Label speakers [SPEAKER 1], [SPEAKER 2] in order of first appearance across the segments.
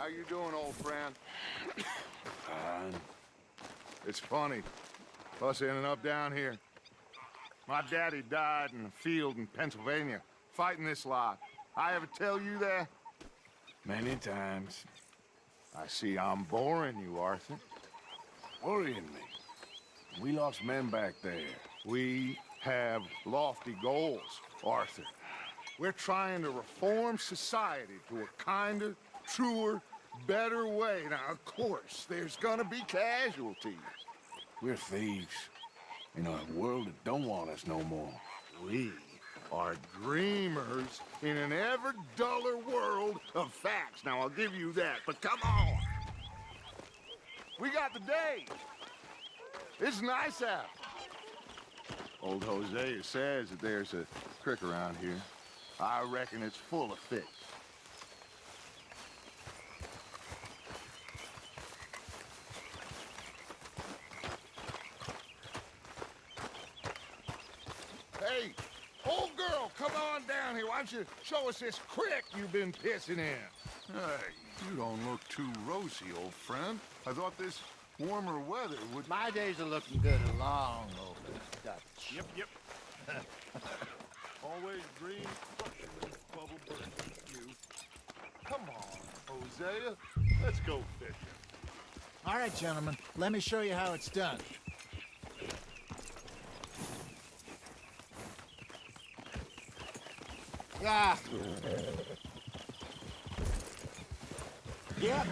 [SPEAKER 1] How you doing, old friend?
[SPEAKER 2] Fine.
[SPEAKER 1] It's funny, us ending up down here. My daddy died in a field in Pennsylvania, fighting this lot. I ever tell you that?
[SPEAKER 2] Many times.
[SPEAKER 1] I see I'm boring you, Arthur.
[SPEAKER 2] Worrying me. We lost men back there.
[SPEAKER 1] We have lofty goals, Arthur. We're trying to reform society to a kinder, truer, better way. Now, of course, there's gonna be casualties.
[SPEAKER 2] We're thieves. In a world that don't want us no more.
[SPEAKER 1] We are dreamers in an ever duller world of facts. Now, I'll give you that, but come on. We got the day. It's nice out. Old Hosea says that there's a creek around here. I reckon it's full of fish. Hey, old girl, come on down here. Why don't you show us this creek you've been pissing in?
[SPEAKER 3] Hey, you don't look too rosy, old friend. I thought this warmer weather would...
[SPEAKER 4] My days are looking good along over Dutch.
[SPEAKER 3] Yep. Always green, crushing bubble burst. You. Come on, Hosea. Let's go fishing.
[SPEAKER 4] All right, gentlemen, let me show you how it's done. Yeah. Yep.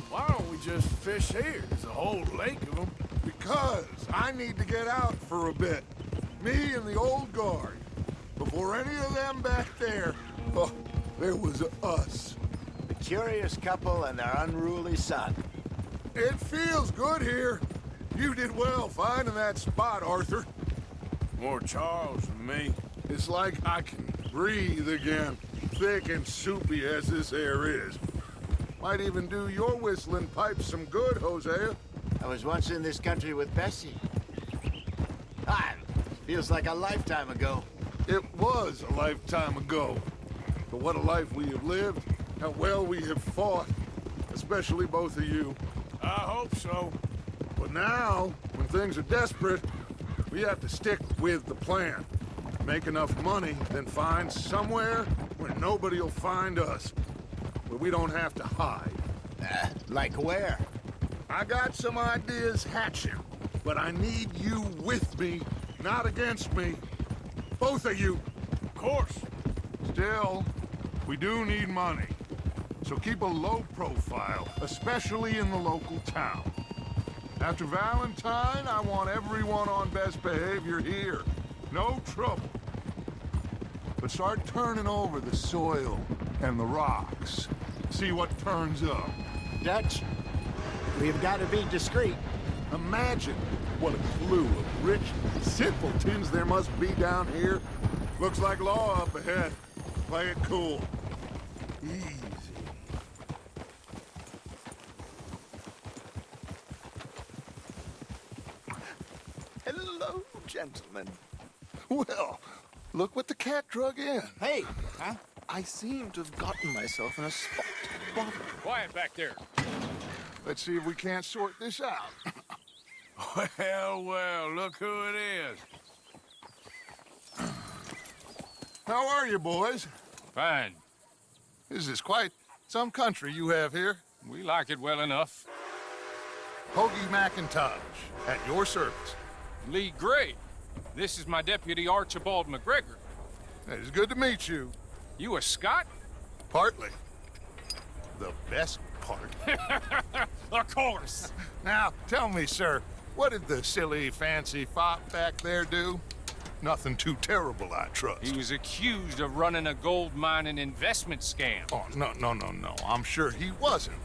[SPEAKER 2] Why don't we just fish here? There's a whole lake of them.
[SPEAKER 1] Because I need to get out for a bit. Me and the old guard. Before any of them back there, oh, there was us.
[SPEAKER 4] The curious couple and their unruly son.
[SPEAKER 1] It feels good here. You did well finding that spot, Arthur.
[SPEAKER 2] More Charles than me.
[SPEAKER 1] It's like I can breathe again, thick and soupy as this air is. Might even do your whistling pipes some good, Hosea.
[SPEAKER 4] I was once in this country with Bessie. Feels like a lifetime ago.
[SPEAKER 1] It was a lifetime ago. But what a life we have lived, how well we have fought, especially both of you.
[SPEAKER 2] I hope so.
[SPEAKER 1] But now, when things are desperate, we have to stick with the plan. Make enough money, then find somewhere where nobody will find us. Where we don't have to hide.
[SPEAKER 4] Like where?
[SPEAKER 1] I got some ideas hatching, but I need you with me, not against me. Both of you.
[SPEAKER 2] Of course.
[SPEAKER 1] Still, we do need money. So keep a low profile, especially in the local town. After Valentine, I want everyone on best behavior here. No trouble. But start turning over the soil and the rocks. See what turns up.
[SPEAKER 4] Dutch, we've got to be discreet.
[SPEAKER 1] Imagine what a clue of rich simpletons there must be down here. Looks like law up ahead. Play it cool. Easy.
[SPEAKER 5] Hello, gentlemen.
[SPEAKER 1] Well, look what the cat drug in.
[SPEAKER 4] Hey, huh?
[SPEAKER 5] I seem to have gotten myself in a spot.
[SPEAKER 6] Quiet back there.
[SPEAKER 1] Let's see if we can't sort this out.
[SPEAKER 2] Well, look who it is.
[SPEAKER 1] How are you, boys?
[SPEAKER 6] Fine.
[SPEAKER 1] This is quite some country you have here.
[SPEAKER 6] We like it well enough.
[SPEAKER 1] Hoagie McIntosh, at your service.
[SPEAKER 6] Lee Gray. This is my deputy Archibald McGregor.
[SPEAKER 1] It is good to meet you.
[SPEAKER 6] You a Scot?
[SPEAKER 1] Partly. The best part.
[SPEAKER 6] Of course.
[SPEAKER 1] Now, tell me, sir, what did the silly, fancy fop back there do? Nothing too terrible, I trust.
[SPEAKER 6] He was accused of running a gold mining investment scam.
[SPEAKER 1] Oh, no. I'm sure he wasn't.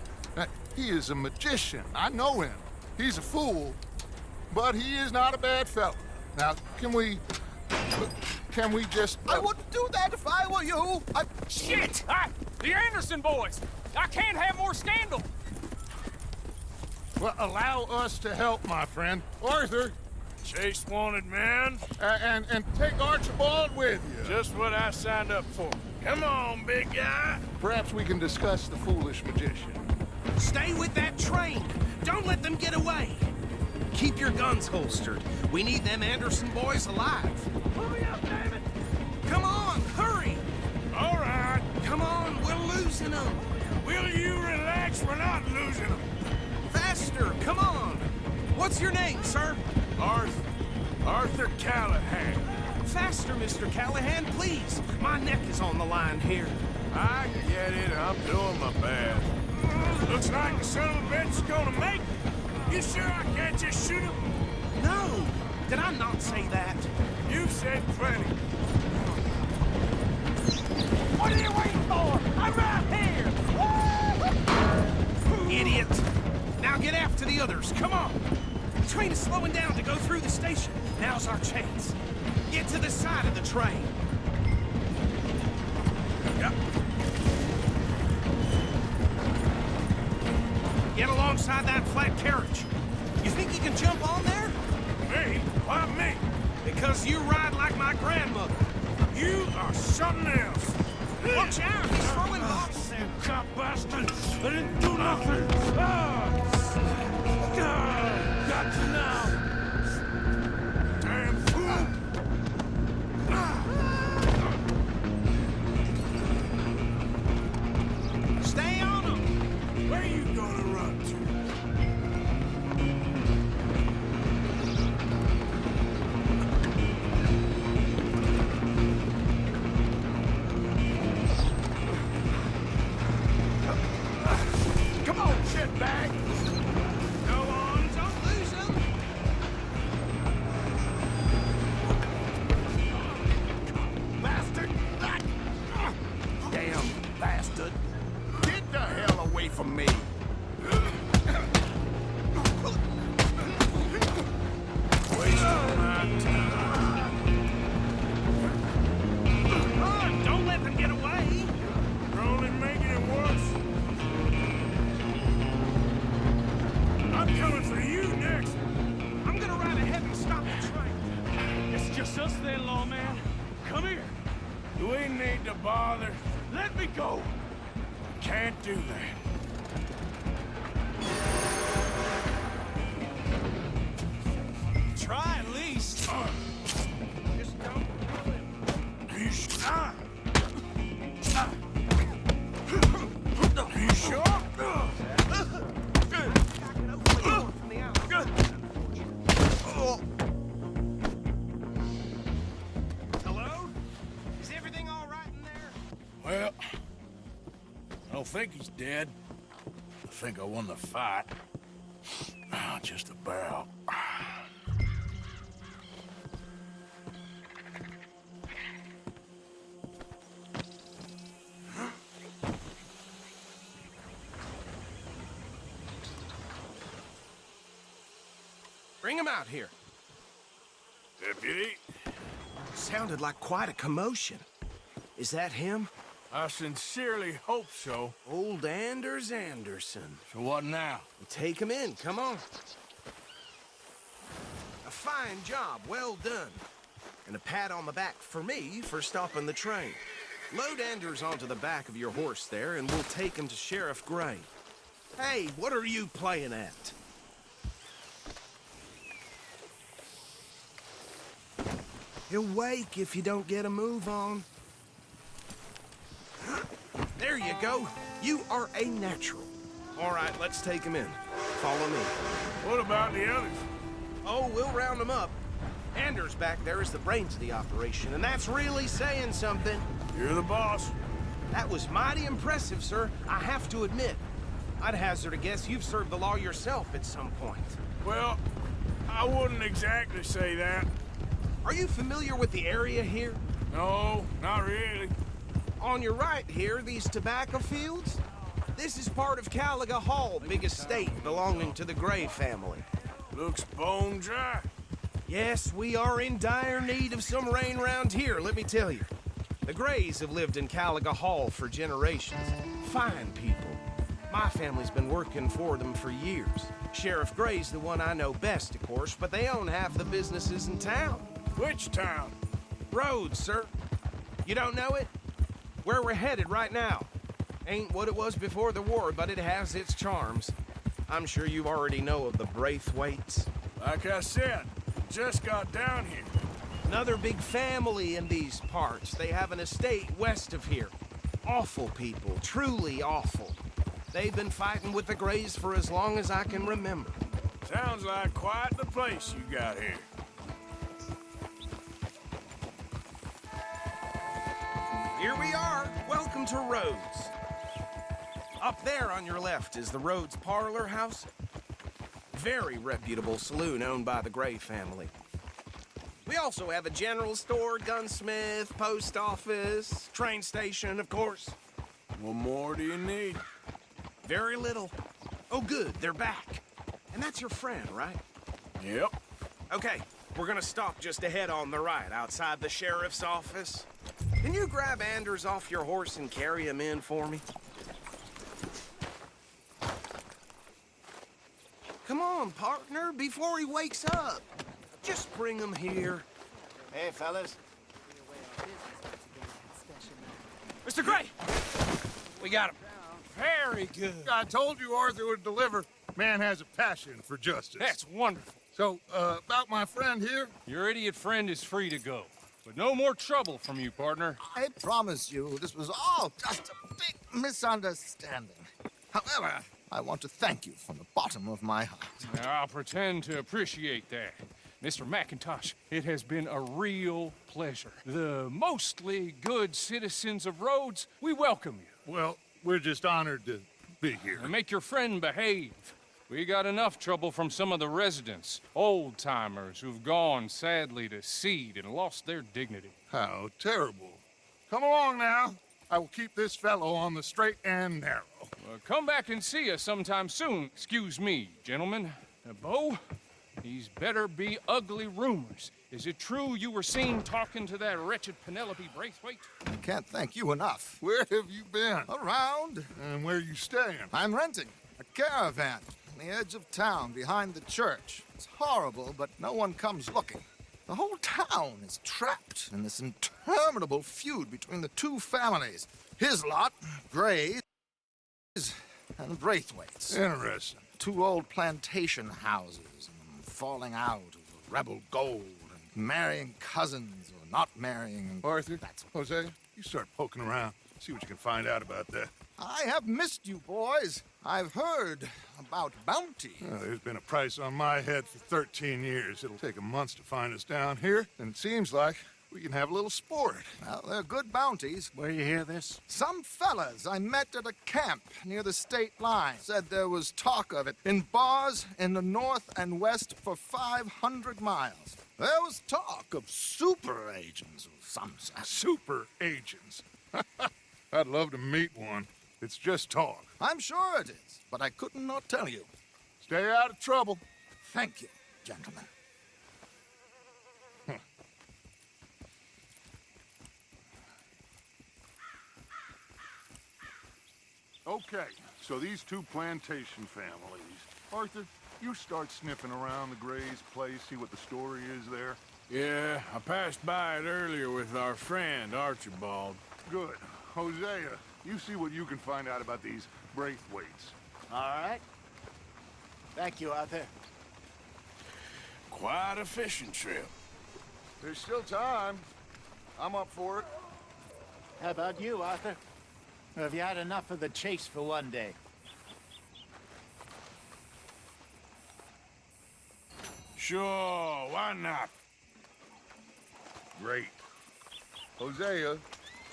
[SPEAKER 1] He is a magician. I know him. He's a fool, but he is not a bad fellow. Now, can we just...
[SPEAKER 5] I wouldn't do that if I were you.
[SPEAKER 6] Shit! The Anderson boys! I can't have more scandal!
[SPEAKER 1] Well, allow us to help, my friend. Arthur,
[SPEAKER 7] Chase wanted man.
[SPEAKER 1] And take Archibald with you.
[SPEAKER 7] Just what I signed up for. Come on, big guy.
[SPEAKER 1] Perhaps we can discuss the foolish magician.
[SPEAKER 8] Stay with that train. Don't let them get away. Keep your guns holstered. We need them Anderson boys alive.
[SPEAKER 7] Hurry up, damn it.
[SPEAKER 8] Come on, hurry.
[SPEAKER 7] All right.
[SPEAKER 8] Come on, we're losing them.
[SPEAKER 7] Will you relax? We're not losing them.
[SPEAKER 8] Faster, come on. What's your name, sir?
[SPEAKER 7] Arthur Callahan.
[SPEAKER 8] Faster, Mr. Callahan, please. My neck is on the line here.
[SPEAKER 7] I get it. I'm doing my best. Looks like the son of a bitch is gonna make it. You sure I can't just shoot him?
[SPEAKER 8] No, did I not say that?
[SPEAKER 7] You've said plenty.
[SPEAKER 6] What are you waiting for? I'm right here!
[SPEAKER 8] Idiot. Now get after the others, come on. The train is slowing down to go through the station. Now's our chance. Get to the side of the train. Yep. Get alongside that flat carriage. You think you can jump on there?
[SPEAKER 7] Me? Why me?
[SPEAKER 8] Because you ride like my grandmother.
[SPEAKER 7] You are something else.
[SPEAKER 8] Watch out, he's throwing bottles.
[SPEAKER 7] You cop bastard! I didn't do nothing! Got you now! Damn fool!
[SPEAKER 8] Stay on him!
[SPEAKER 7] Where you gonna run to?
[SPEAKER 1] Come on, shitbag!
[SPEAKER 8] Go on, don't lose him!
[SPEAKER 1] Bastard! Damn bastard! Get the hell away from me!
[SPEAKER 8] Run! Don't let them get away!
[SPEAKER 7] You're only making it worse. I'm coming for you next.
[SPEAKER 8] I'm gonna ride ahead and stop the train.
[SPEAKER 6] It's just us then, lawman. Come here.
[SPEAKER 7] Do we need to bother?
[SPEAKER 6] Let me go.
[SPEAKER 7] Can't do that.
[SPEAKER 8] Try at least. Just don't kill him.
[SPEAKER 7] You sure? You sure?
[SPEAKER 8] From the outside. Hello? Is everything all right in there?
[SPEAKER 7] Well, I don't think he's dead. I think I won the fight. Just about.
[SPEAKER 8] Bring him out here.
[SPEAKER 7] Deputy,
[SPEAKER 8] Sounded like quite a commotion. Is that him?
[SPEAKER 7] I sincerely hope so.
[SPEAKER 8] Old Anders Anderson.
[SPEAKER 7] So what now?
[SPEAKER 8] Take him in, come on. A fine job, well done. And a pat on the back for me for stopping the train. Load Anders onto the back of your horse there, and we'll take him to Sheriff Gray. Hey, what are you playing at? He'll wake if you don't get a move on. There you go. You are a natural. All right, let's take him in. Follow me.
[SPEAKER 7] What about the others?
[SPEAKER 8] Oh, we'll round them up. Anders back there is the brains of the operation, and that's really saying something.
[SPEAKER 7] You're the boss.
[SPEAKER 8] That was mighty impressive, sir. I have to admit. I'd hazard a guess you've served the law yourself at some point.
[SPEAKER 7] Well, I wouldn't exactly say that.
[SPEAKER 8] Are you familiar with the area here?
[SPEAKER 7] No, not really.
[SPEAKER 8] On your right here, these tobacco fields? This is part of Caliga Hall, big estate belonging to the Gray family.
[SPEAKER 7] Looks bone dry.
[SPEAKER 8] Yes, we are in dire need of some rain round here, let me tell you. The Grays have lived in Caliga Hall for generations. Fine people. My family's been working for them for years. Sheriff Gray's the one I know best, of course, but they own half the businesses in town.
[SPEAKER 7] Which town?
[SPEAKER 8] Rhodes, sir. You don't know it? Where we're headed right now. Ain't what it was before the war, but it has its charms. I'm sure you already know of the Braithwaites.
[SPEAKER 7] Like I said, just got down here.
[SPEAKER 8] Another big family in these parts. They have an estate west of here. Awful people, truly awful. They've been fighting with the Grays for as long as I can remember.
[SPEAKER 7] Sounds like quite the place you got here.
[SPEAKER 8] Here we are. Welcome to Rhodes. Up there on your left is the Rhodes Parlor House. Very reputable saloon owned by the Gray family. We also have a general store, gunsmith, post office, train station, of course.
[SPEAKER 7] What more do you need?
[SPEAKER 8] Very little. Oh, good, they're back. And that's your friend, right?
[SPEAKER 7] Yep.
[SPEAKER 8] Okay, we're gonna stop just ahead on the right, outside the sheriff's office. Can you grab Anders off your horse and carry him in for me? Come on, partner, before he wakes up. Just bring him here.
[SPEAKER 4] Hey, fellas.
[SPEAKER 6] Mr. Gray! We got him. Very good.
[SPEAKER 1] I told you Arthur would deliver. Man has a passion for justice.
[SPEAKER 6] That's wonderful.
[SPEAKER 1] So, about my friend here?
[SPEAKER 6] Your idiot friend is free to go. But no more trouble from you, partner.
[SPEAKER 5] I promise you, this was all just a big misunderstanding. However, I want to thank you from the bottom of my heart.
[SPEAKER 6] I'll pretend to appreciate that. Mr. McIntosh, it has been a real pleasure. The mostly good citizens of Rhodes, we welcome you.
[SPEAKER 1] Well, we're just honored to be here.
[SPEAKER 6] And make your friend behave. We got enough trouble from some of the residents, old-timers who've gone, sadly, to seed and lost their dignity.
[SPEAKER 1] How terrible. Come along now. I will keep this fellow on the straight and narrow.
[SPEAKER 6] Come back and see us sometime soon. Excuse me, gentlemen. Bo, these better be ugly rumors. Is it true you were seen talking to that wretched Penelope Braithwaite?
[SPEAKER 5] I can't thank you enough.
[SPEAKER 1] Where have you been?
[SPEAKER 5] Around,
[SPEAKER 1] And where you staying?
[SPEAKER 5] I'm renting a caravan on the edge of town behind the church. It's horrible, but no one comes looking. The whole town is trapped in this interminable feud between the two families. His lot, Gray's, and Braithwaite's.
[SPEAKER 1] Interesting.
[SPEAKER 5] Two old plantation houses, and falling out over rebel gold, and marrying cousins or not marrying.
[SPEAKER 1] Arthur,
[SPEAKER 5] That's
[SPEAKER 1] Jose, you start poking around. See what you can find out about that.
[SPEAKER 5] I have missed you, boys. I've heard about bounty.
[SPEAKER 1] There's been a price on my head for 13 years. It'll take a month to find us down here, and it seems like we can have a little sport.
[SPEAKER 5] Well, they're good bounties.
[SPEAKER 4] Where you hear this?
[SPEAKER 5] Some fellas I met at a camp near the state line said there was talk of it in bars in the north and west for 500 miles. There was talk of super agents of some sort.
[SPEAKER 1] Super agents. I'd love to meet one. It's just talk.
[SPEAKER 5] I'm sure it is, but I couldn't not tell you.
[SPEAKER 1] Stay out of trouble.
[SPEAKER 5] Thank you, gentlemen.
[SPEAKER 1] Okay, so these two plantation families. Arthur, you start sniffing around the Gray's place, see what the story is there.
[SPEAKER 7] Yeah, I passed by it earlier with our friend, Archibald.
[SPEAKER 1] Good. Hosea, you see what you can find out about these Braithwaites.
[SPEAKER 4] All right. Thank you, Arthur.
[SPEAKER 7] Quite a fishing trip.
[SPEAKER 1] There's still time. I'm up for it.
[SPEAKER 4] How about you, Arthur? Or have you had enough of the chase for one day?
[SPEAKER 7] Sure, why not?
[SPEAKER 1] Great. Hosea,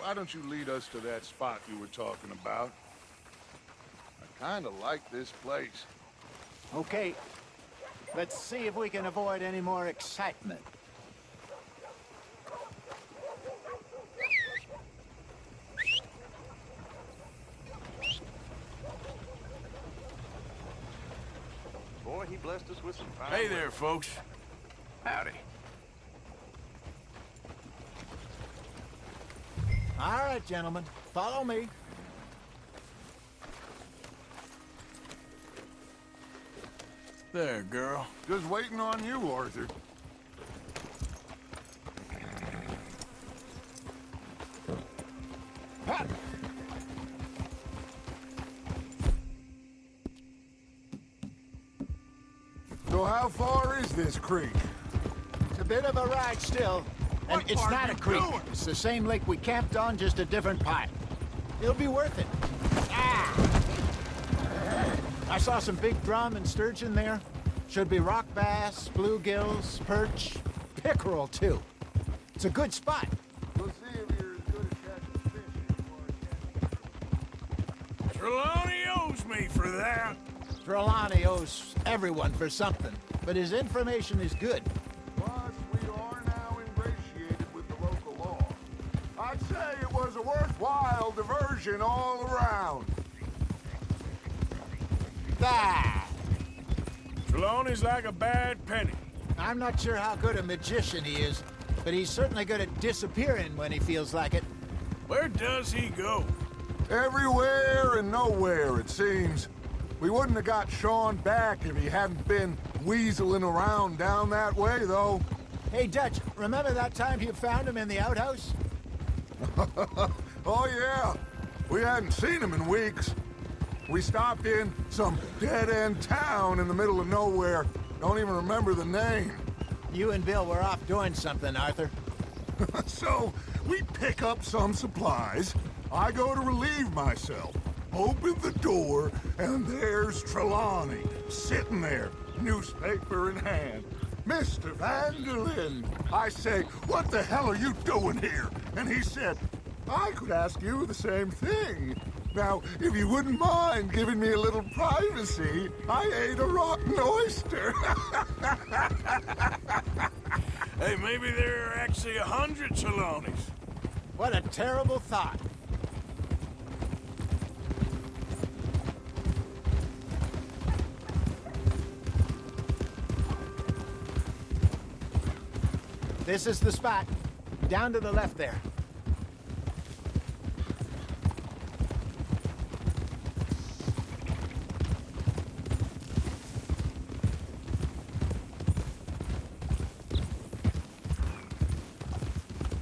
[SPEAKER 1] why don't you lead us to that spot you were talking about? I kind of like this place.
[SPEAKER 4] Okay. Let's see if we can avoid any more excitement.
[SPEAKER 3] Boy, he blessed us with some fine
[SPEAKER 7] Hey
[SPEAKER 3] weather.
[SPEAKER 7] there, folks. Howdy.
[SPEAKER 4] All right, gentlemen. Follow me.
[SPEAKER 7] there, girl?
[SPEAKER 1] Just waiting on you, Arthur. So how far is this creek?
[SPEAKER 4] It's a bit of a ride still. And
[SPEAKER 1] What
[SPEAKER 4] it's
[SPEAKER 1] are
[SPEAKER 4] not
[SPEAKER 1] you
[SPEAKER 4] a creek.
[SPEAKER 1] doing?
[SPEAKER 4] It's the same lake we camped on, just a different part. It'll be worth it. Ah! I saw some big drum and sturgeon there. Should be rock bass, bluegills, perch, pickerel too. It's a good spot.
[SPEAKER 1] We'll see if you're as good at catching fish as you are at
[SPEAKER 7] Trelawney owes me for that.
[SPEAKER 4] Trelawney owes everyone for something, but his information is good.
[SPEAKER 1] Plus, we are now ingratiated with the local law. I'd say it was a worthwhile diversion all around.
[SPEAKER 4] Ah!
[SPEAKER 7] Trelawney's like a bad penny.
[SPEAKER 4] I'm not sure how good a magician he is, but he's certainly good at disappearing when he feels like it.
[SPEAKER 7] Where does he go?
[SPEAKER 1] Everywhere and nowhere, it seems. We wouldn't have got Sean back if he hadn't been weaseling around down that way, though.
[SPEAKER 4] Hey, Dutch, remember that time you found him in the outhouse?
[SPEAKER 1] Oh, yeah. We hadn't seen him in weeks. We stopped in some dead-end town in the middle of nowhere. Don't even remember the name.
[SPEAKER 4] You and Bill were off doing something, Arthur.
[SPEAKER 1] So, we pick up some supplies. I go to relieve myself. Open the door, and there's Trelawney, sitting there, newspaper in hand. Mr. Vanderlyn. I say, what the hell are you doing here? And he said, I could ask you the same thing. Now, if you wouldn't mind giving me a little privacy, I ate a rotten oyster.
[SPEAKER 7] Hey, maybe there are actually 100 Trelawneys.
[SPEAKER 4] What a terrible thought. This is the spot. Down to the left there.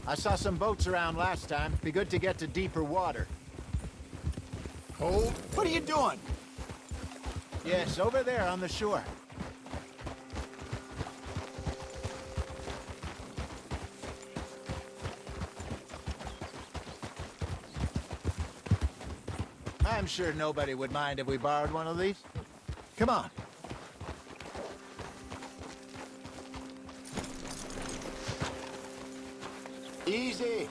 [SPEAKER 4] I saw some boats around last time. Be good to get to deeper water.
[SPEAKER 5] Hold. What are you doing?
[SPEAKER 4] Yes, over there on the shore. I'm sure nobody would mind if we borrowed one of these. Come on. Easy.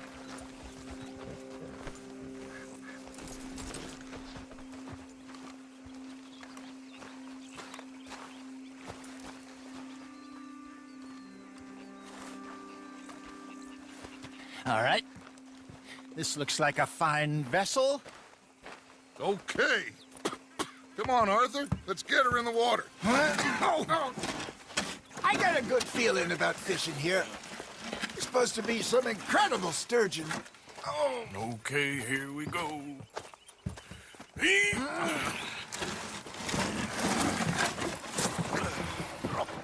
[SPEAKER 4] All right. This looks like a fine vessel.
[SPEAKER 1] Okay. Come on, Arthur. Let's get her in the water.
[SPEAKER 4] I got a good feeling about fishing here. It's supposed to be some incredible sturgeon.
[SPEAKER 7] Oh. Okay, here we go.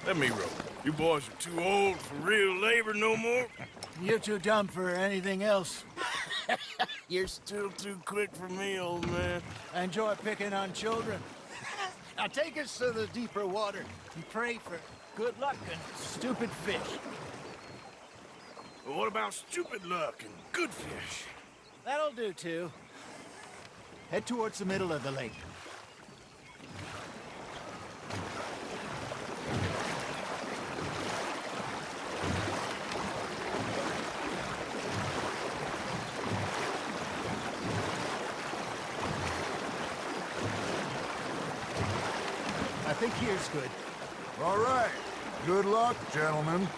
[SPEAKER 7] Let me row. You boys are too old for real labor no more.
[SPEAKER 4] You're too dumb for anything else.
[SPEAKER 7] You're still too quick for me, old man.
[SPEAKER 4] I enjoy picking on children. Now take us to the deeper water and pray for good luck and stupid fish.
[SPEAKER 7] But what about stupid luck and good fish?
[SPEAKER 4] That'll do, too. Head towards the middle of the lake. I think here's good.
[SPEAKER 1] All right. Good luck, gentlemen.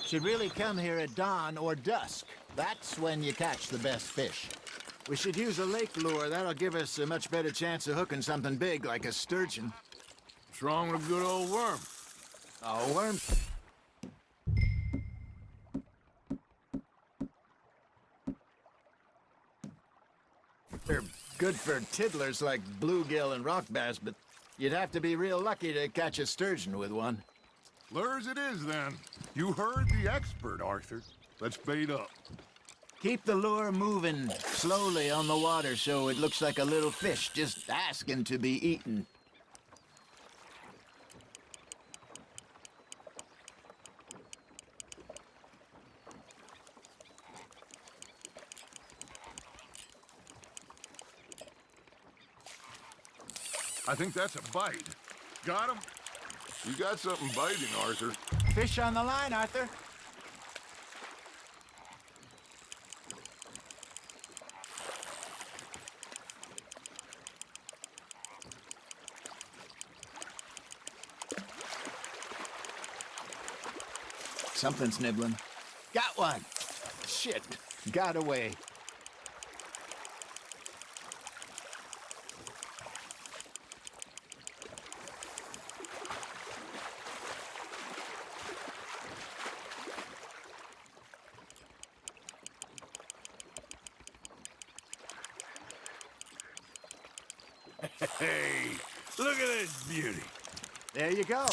[SPEAKER 4] Should really come here at dawn or dusk. That's when you catch the best fish. We should use a lake lure. That'll give us a much better chance of hooking something big like a sturgeon.
[SPEAKER 7] What's wrong with a good old worm?
[SPEAKER 4] A worm. Good for tiddlers like bluegill and rock bass, but you'd have to be real lucky to catch a sturgeon with one.
[SPEAKER 1] Lures it is, then. You heard the expert, Arthur. Let's bait up.
[SPEAKER 4] Keep the lure moving slowly on the water so it looks like a little fish just asking to be eaten.
[SPEAKER 1] I think that's a bite. Got him? You got something biting, Arthur.
[SPEAKER 4] Fish on the line, Arthur. Something's nibbling. Got one. Shit. Got away.
[SPEAKER 7] Hey, look at this beauty.
[SPEAKER 4] There you go.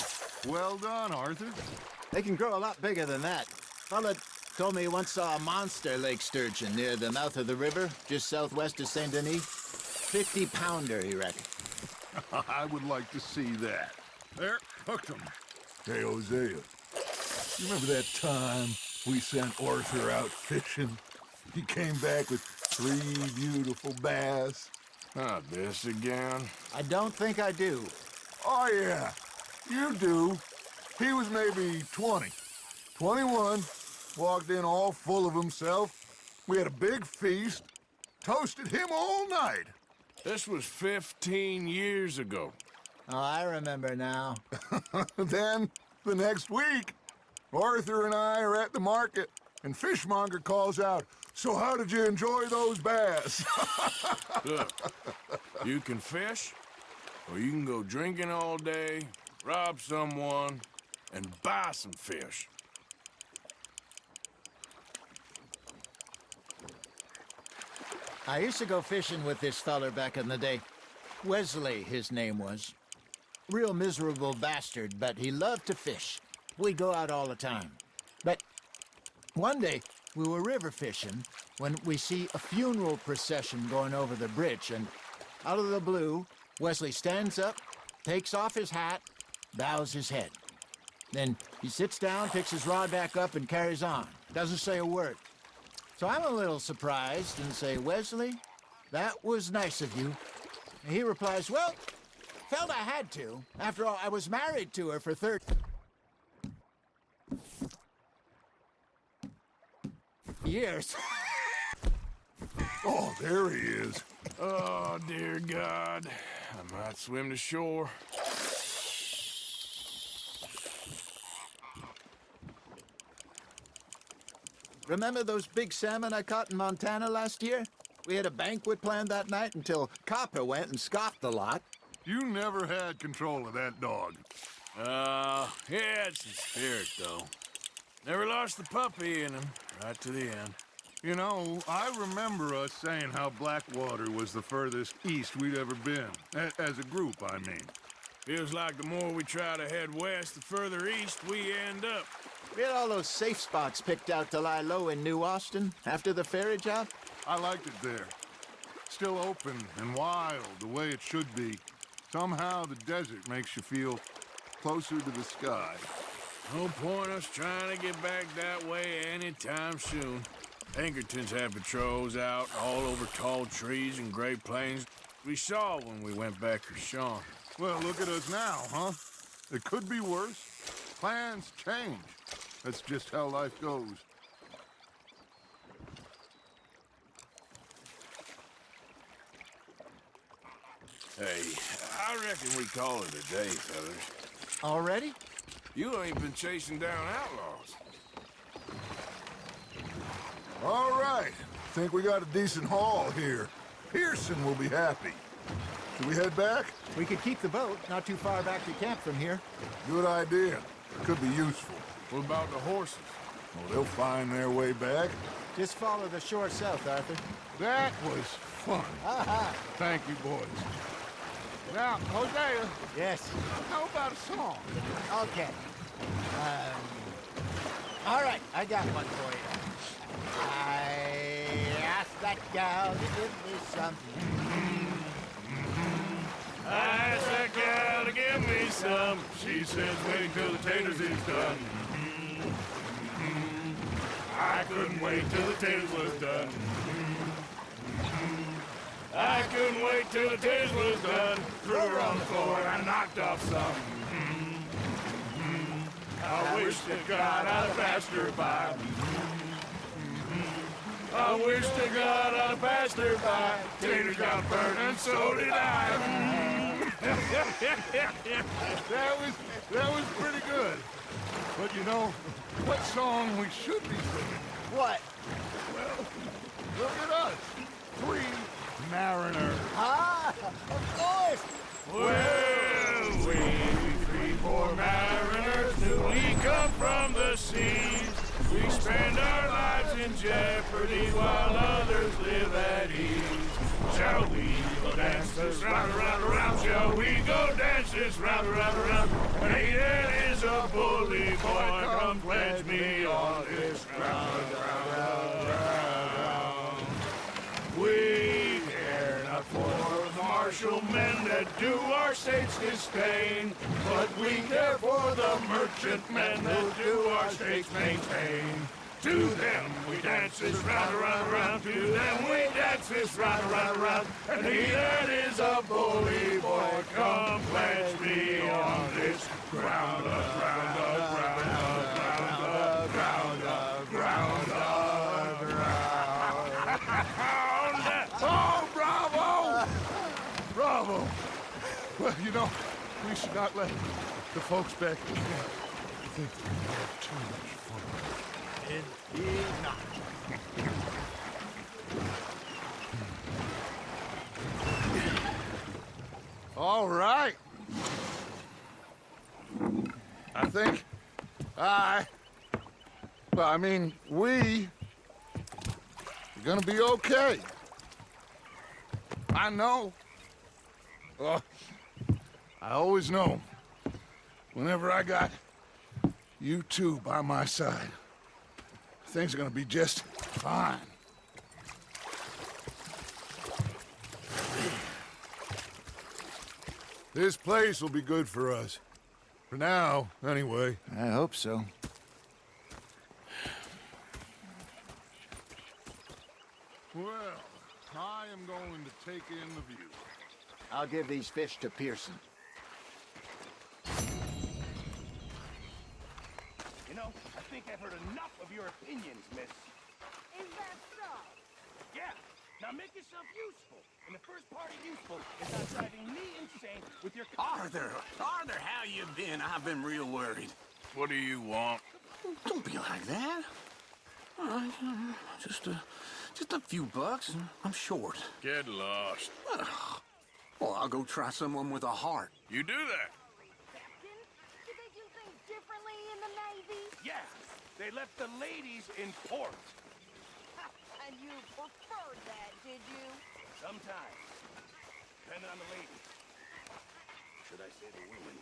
[SPEAKER 1] Well done, Arthur.
[SPEAKER 4] They can grow a lot bigger than that. Fella told me he once saw a monster lake sturgeon near the mouth of the river, just southwest of Saint Denis. 50-pounder, he reckoned.
[SPEAKER 1] I would like to see that. There, hooked him.
[SPEAKER 2] Hey, Hosea, you remember that time we sent Arthur out fishing? He came back with 3 beautiful bass.
[SPEAKER 7] Not this again.
[SPEAKER 4] I don't think I do.
[SPEAKER 2] Oh, yeah, you do. He was maybe 20, 21, walked in all full of himself. We had a big feast, toasted him all night.
[SPEAKER 7] This was 15 years ago.
[SPEAKER 4] Oh, I remember now.
[SPEAKER 2] Then, the next week, Arthur and I are at the market, and Fishmonger calls out, "So how did you enjoy those bass?"
[SPEAKER 7] Look, you can fish, or you can go drinking all day, rob someone, and buy some fish.
[SPEAKER 4] I used to go fishing with this feller back in the day. Wesley, his name was. Real miserable bastard, but he loved to fish. We'd go out all the time. But one day, we were river fishing when we see a funeral procession going over the bridge, and out of the blue, Wesley stands up, takes off his hat, bows his head. Then he sits down, picks his rod back up, and carries on. Doesn't say a word. So I'm a little surprised and say, "Wesley, that was nice of you." And he replies, "Well, felt I had to. After all, I was married to her for 30 years."
[SPEAKER 2] Oh, there he is.
[SPEAKER 7] Oh, dear God. I might swim to shore.
[SPEAKER 4] Remember those big salmon I caught in Montana last year? We had a banquet planned that night until Copper went and scoffed the lot.
[SPEAKER 1] You never had control of that dog.
[SPEAKER 7] He had some spirit, though. Never lost the puppy in him, right to the end.
[SPEAKER 1] You know, I remember us saying how Blackwater was the furthest east we'd ever been. As a group, I mean.
[SPEAKER 7] Feels like the more we try to head west, the further east we end up.
[SPEAKER 4] We had all those safe spots picked out to lie low in New Austin after the ferry job.
[SPEAKER 1] I liked it there. Still open and wild, the way it should be. Somehow the desert makes you feel closer to the sky.
[SPEAKER 7] No point us trying to get back that way anytime soon. Pinkertons had patrols out all over tall trees and Great Plains. We saw when we went back for Sean.
[SPEAKER 1] Well, look at us now, huh? It could be worse. Plans change. That's just how life goes.
[SPEAKER 7] Hey, I reckon we call it a day, fellas.
[SPEAKER 4] Already?
[SPEAKER 7] You ain't been chasing down outlaws.
[SPEAKER 2] All right. Think we got a decent haul here. Pearson will be happy. Should we head back?
[SPEAKER 4] We could keep the boat not too far back to camp from here.
[SPEAKER 2] Good idea. Could be useful.
[SPEAKER 7] What about the horses?
[SPEAKER 2] Well, they'll find their way back.
[SPEAKER 4] Just follow the shore south, Arthur.
[SPEAKER 1] That was fun. Thank you, boys. Now, Hosea,
[SPEAKER 4] Yes.
[SPEAKER 1] how about a song?
[SPEAKER 4] Okay. All right, I got one for you. I asked that gal to give me something.
[SPEAKER 7] I asked that gal to give me some. She says wait till the taters is done. I couldn't wait till the taters was done. I couldn't wait till the taters was done. Threw her on the floor and I knocked off some. I wish to God I'd have passed her by. I wish to God I'd have passed her by. Taters got burned and so did I.
[SPEAKER 1] That was pretty good. But you know, what song we should be singing?
[SPEAKER 4] What?
[SPEAKER 1] Well, look at us. 3 mariners.
[SPEAKER 4] Ah, of course.
[SPEAKER 7] Well, we 3 poor mariners newly come from the seas. We spend our lives in jeopardy while others live at ease. Shall we go dance this round, around, around? Shall we go dance this round, around, around? Hey, that is a bully boy. Come pledge me on this ground, ground, ground. We care not for the martial men that do our state's disdain, but we care for the merchant men that do our state's maintain. To them we dance this round, around, around. To them we dance this round, around, around. And he that is a bully boy, come pledge me on this ground, ground, ground, ground, ground, ground, ground.
[SPEAKER 1] Oh, bravo! Bravo! Well, you know, we should not let the folks back in. I think we have too much fun.
[SPEAKER 4] Indeed not.
[SPEAKER 1] All right. I think we're gonna be okay. I know. Oh, I always know. Whenever I got you two by my side, things are gonna be just fine. This place will be good for us. For now, anyway.
[SPEAKER 4] I hope so.
[SPEAKER 1] Well, I am going to take in the view.
[SPEAKER 4] I'll give these fish to Pearson.
[SPEAKER 9] You know, I think I've heard enough of your opinions, miss.
[SPEAKER 10] Is that so?
[SPEAKER 9] Yeah, now make yourself useful. And the first part of useful is not driving me insane with your
[SPEAKER 11] Arthur, how you been? I've been real worried.
[SPEAKER 7] What do you want?
[SPEAKER 11] Don't be like that. Just a few bucks, and I'm short.
[SPEAKER 7] Get lost.
[SPEAKER 11] Well, I'll go try someone with a heart.
[SPEAKER 7] You do that.
[SPEAKER 10] Captain, do they do things differently in the Navy?
[SPEAKER 9] Yeah, they left the ladies in port.
[SPEAKER 10] And you preferred that, did you?
[SPEAKER 9] Sometimes. Depending on the lady. Should I say the woman?